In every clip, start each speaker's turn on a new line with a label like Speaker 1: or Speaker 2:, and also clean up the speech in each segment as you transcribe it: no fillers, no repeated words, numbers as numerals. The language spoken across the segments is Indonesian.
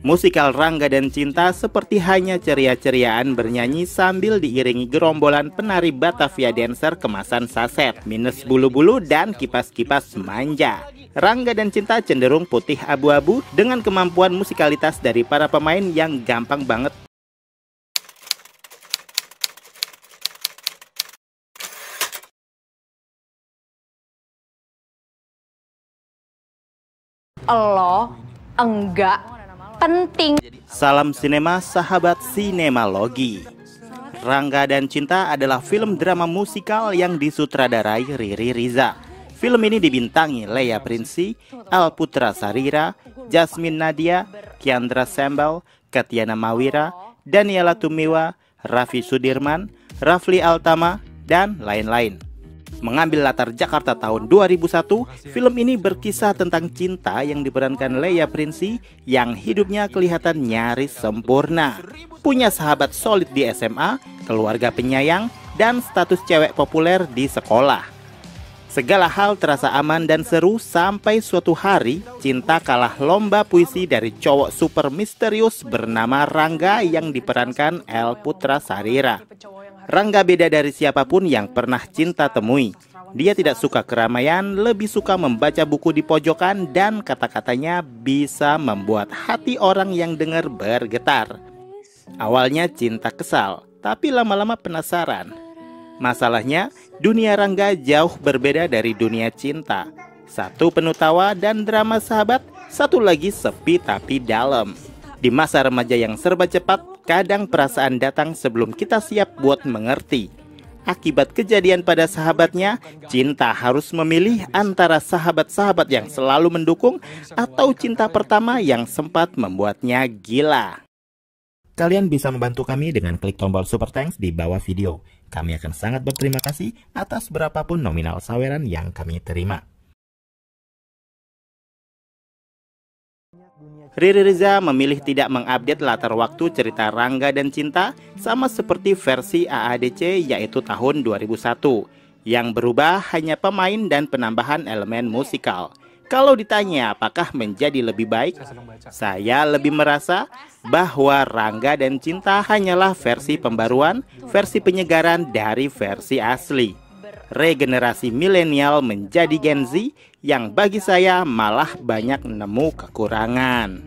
Speaker 1: Musikal Rangga dan Cinta seperti hanya ceria-ceriaan bernyanyi sambil diiringi gerombolan penari Batavia dancer kemasan saset, minus bulu-bulu dan kipas-kipas manja. Rangga dan Cinta cenderung putih abu-abu dengan kemampuan musikalitas dari para pemain yang gampang banget
Speaker 2: lo enggak penting.
Speaker 1: Salam sinema sahabat sinemalogi. Rangga dan Cinta adalah film drama musikal yang disutradarai Riri Riza. Film ini dibintangi Lea Prinsi, Al Putra Sarira, Jasmine Nadia, Kiandra Sembel, Katyana Mawira, Daniela Tumiwa, Raffi Sudirman, Rafli Altama, dan lain-lain. Mengambil latar Jakarta tahun 2001, film ini berkisah tentang cinta yang diperankan Lea Prinsi yang hidupnya kelihatan nyaris sempurna. Punya sahabat solid di SMA, keluarga penyayang, dan status cewek populer di sekolah. Segala hal terasa aman dan seru sampai suatu hari cinta kalah lomba puisi dari cowok super misterius bernama Rangga yang diperankan El Putra Sarira. Rangga beda dari siapapun yang pernah cinta temui. Dia tidak suka keramaian, lebih suka membaca buku di pojokan dan kata-katanya bisa membuat hati orang yang dengar bergetar. Awalnya cinta kesal, tapi lama-lama penasaran. Masalahnya, dunia Rangga jauh berbeda dari dunia cinta. Satu penuh tawa dan drama sahabat, satu lagi sepi tapi dalam. Di masa remaja yang serba cepat, kadang perasaan datang sebelum kita siap buat mengerti. Akibat kejadian pada sahabatnya, cinta harus memilih antara sahabat-sahabat yang selalu mendukung atau cinta pertama yang sempat membuatnya gila. Kalian bisa membantu kami dengan klik tombol super thanks di bawah video. Kami akan sangat berterima kasih atas berapapun nominal saweran yang kami terima. Riri Riza memilih tidak mengupdate latar waktu cerita Rangga dan Cinta sama seperti versi AADC yaitu tahun 2001. Yang berubah hanya pemain dan penambahan elemen musikal. Kalau ditanya apakah menjadi lebih baik, saya lebih merasa bahwa Rangga dan Cinta hanyalah versi pembaruan, versi penyegaran dari versi asli. Regenerasi milenial menjadi Gen Z yang bagi saya malah banyak nemu kekurangan.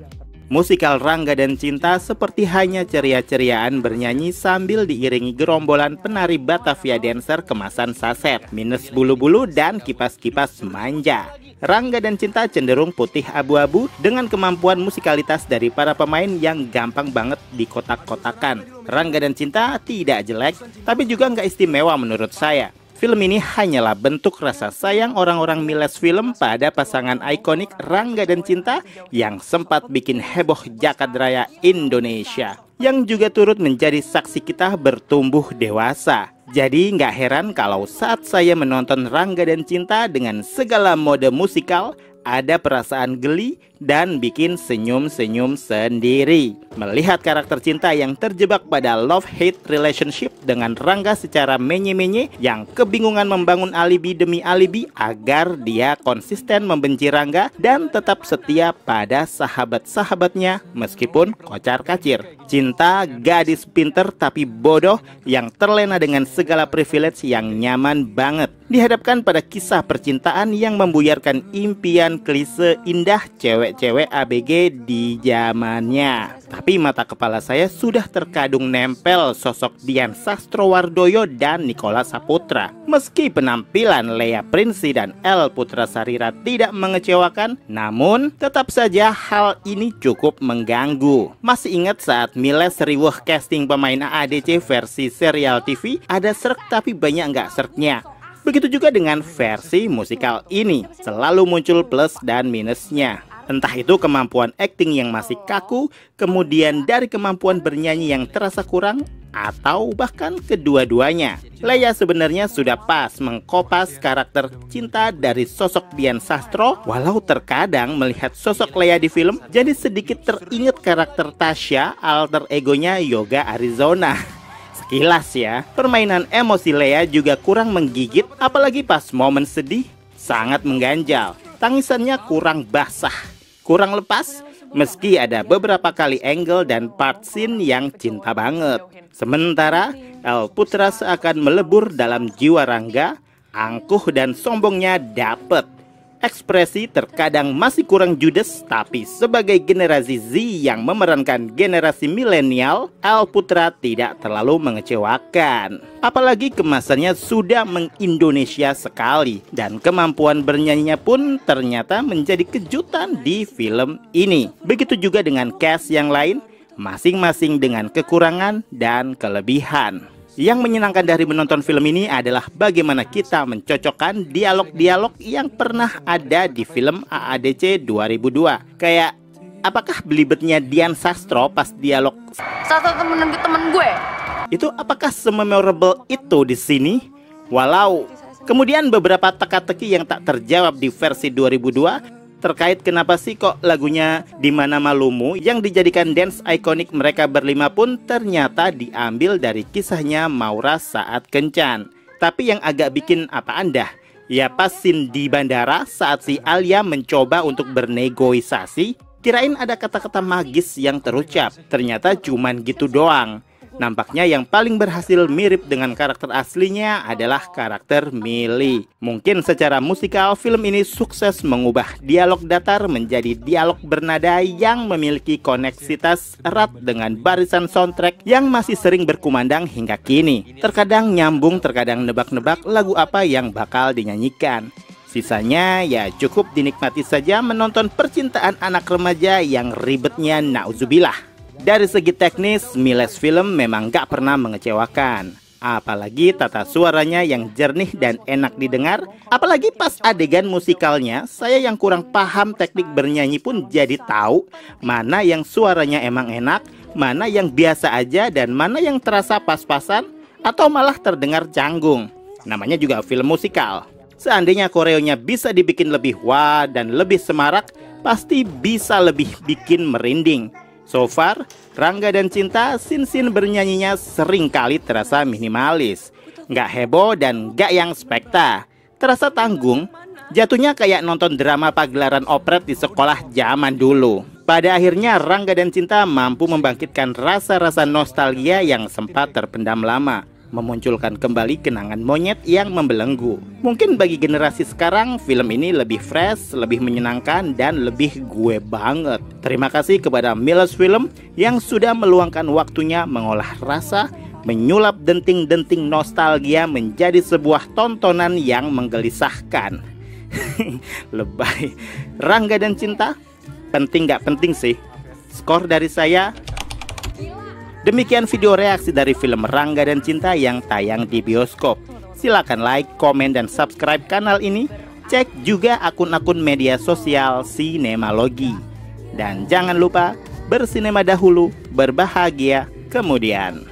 Speaker 1: Musikal Rangga dan Cinta seperti hanya ceria-ceriaan bernyanyi sambil diiringi gerombolan penari Batavia dancer kemasan saset, minus bulu-bulu dan kipas-kipas manja. Rangga dan Cinta cenderung putih abu-abu dengan kemampuan musikalitas dari para pemain yang gampang banget dikotak-kotakan. Rangga dan Cinta tidak jelek, tapi juga nggak istimewa menurut saya. Film ini hanyalah bentuk rasa sayang orang-orang miles film pada pasangan ikonik Rangga dan Cinta yang sempat bikin heboh jagat raya Indonesia. Yang juga turut menjadi saksi kita bertumbuh dewasa. Jadi nggak heran kalau saat saya menonton Rangga dan Cinta dengan segala mode musikal, ada perasaan geli dan bikin senyum-senyum sendiri. Melihat karakter Cinta yang terjebak pada love-hate relationship dengan Rangga secara menye-menye yang kebingungan membangun alibi demi alibi agar dia konsisten membenci Rangga dan tetap setia pada sahabat-sahabatnya meskipun kocar-kacir. Cinta gadis pinter tapi bodoh yang terlena dengan segala privilege yang nyaman banget. Dihadapkan pada kisah percintaan yang membuyarkan impian klise indah cewek-cewek ABG di zamannya. Tapi mata kepala saya sudah terkadung nempel sosok Dian Sastrowardoyo dan Nicholas Saputra. Meski penampilan Lea Prinsi dan El Putra Sarira tidak mengecewakan, namun tetap saja hal ini cukup mengganggu. Masih ingat saat Miles riweuh casting pemain AADC versi serial TV, ada serk tapi banyak nggak serknya. Begitu juga dengan versi musikal ini, selalu muncul plus dan minusnya. Entah itu kemampuan akting yang masih kaku, kemudian dari kemampuan bernyanyi yang terasa kurang, atau bahkan kedua-duanya. Lea sebenarnya sudah pas mengkopas karakter Cinta dari sosok Dian Sastro, walau terkadang melihat sosok Lea di film jadi sedikit teringat karakter Tasya, alter egonya Yoga Arizona. Sekilas ya, permainan emosi Lea juga kurang menggigit, apalagi pas momen sedih sangat mengganjal. Tangisannya kurang basah, kurang lepas, meski ada beberapa kali angle dan part scene yang cinta banget. Sementara El Putra seakan melebur dalam jiwa Rangga, angkuh dan sombongnya dapet. Ekspresi terkadang masih kurang judes, tapi sebagai generasi Z yang memerankan generasi milenial, El Putra tidak terlalu mengecewakan. Apalagi kemasannya sudah mengindonesia sekali, dan kemampuan bernyanyinya pun ternyata menjadi kejutan di film ini. Begitu juga dengan cast yang lain, masing-masing dengan kekurangan dan kelebihan. Yang menyenangkan dari menonton film ini adalah bagaimana kita mencocokkan dialog-dialog yang pernah ada di film AADC 2002. Kayak, apakah belibetnya Dian Sastro pas dialog
Speaker 2: Satu temen gue.
Speaker 1: itu apakah sememorable itu di sini? Walau kemudian beberapa teka-teki yang tak terjawab di versi 2002 terkait kenapa sih kok lagunya Di Mana Malumu yang dijadikan dance ikonik mereka berlima pun ternyata diambil dari kisahnya Maura saat kencan. Tapi yang agak bikin apaan dah, ya pas scene di bandara saat si Alia mencoba untuk bernegosiasi, kirain ada kata-kata magis yang terucap, ternyata cuman gitu doang. Nampaknya yang paling berhasil mirip dengan karakter aslinya adalah karakter Millie. Mungkin secara musikal film ini sukses mengubah dialog datar menjadi dialog bernada yang memiliki koneksitas erat dengan barisan soundtrack yang masih sering berkumandang hingga kini. Terkadang nyambung, terkadang nebak-nebak lagu apa yang bakal dinyanyikan. Sisanya ya cukup dinikmati saja menonton percintaan anak remaja yang ribetnya nauzubillah. Dari segi teknis, Miles film memang gak pernah mengecewakan. Apalagi tata suaranya yang jernih dan enak didengar. Apalagi pas adegan musikalnya, saya yang kurang paham teknik bernyanyi pun jadi tahu mana yang suaranya emang enak, mana yang biasa aja, dan mana yang terasa pas-pasan atau malah terdengar canggung. Namanya juga film musikal. Seandainya koreonya bisa dibikin lebih wah dan lebih semarak, pasti bisa lebih bikin merinding. So far, Rangga dan Cinta scene-scene bernyanyinya sering kali terasa minimalis, nggak heboh dan nggak yang spekta. Terasa tanggung, jatuhnya kayak nonton drama pagelaran operet di sekolah zaman dulu. Pada akhirnya Rangga dan Cinta mampu membangkitkan rasa-rasa nostalgia yang sempat terpendam lama, memunculkan kembali kenangan monyet yang membelenggu. Mungkin bagi generasi sekarang, film ini lebih fresh, lebih menyenangkan, dan lebih gue banget. Terima kasih kepada Miles Film yang sudah meluangkan waktunya mengolah rasa, menyulap denting-denting nostalgia menjadi sebuah tontonan yang menggelisahkan. Lebay. Rangga dan Cinta, penting gak penting sih. Skor dari saya. Demikian video reaksi dari film Rangga dan Cinta yang tayang di bioskop. Silakan like, komen, dan subscribe kanal ini. Cek juga akun-akun media sosial Sinemalogi. Dan jangan lupa bersinema dahulu, berbahagia kemudian.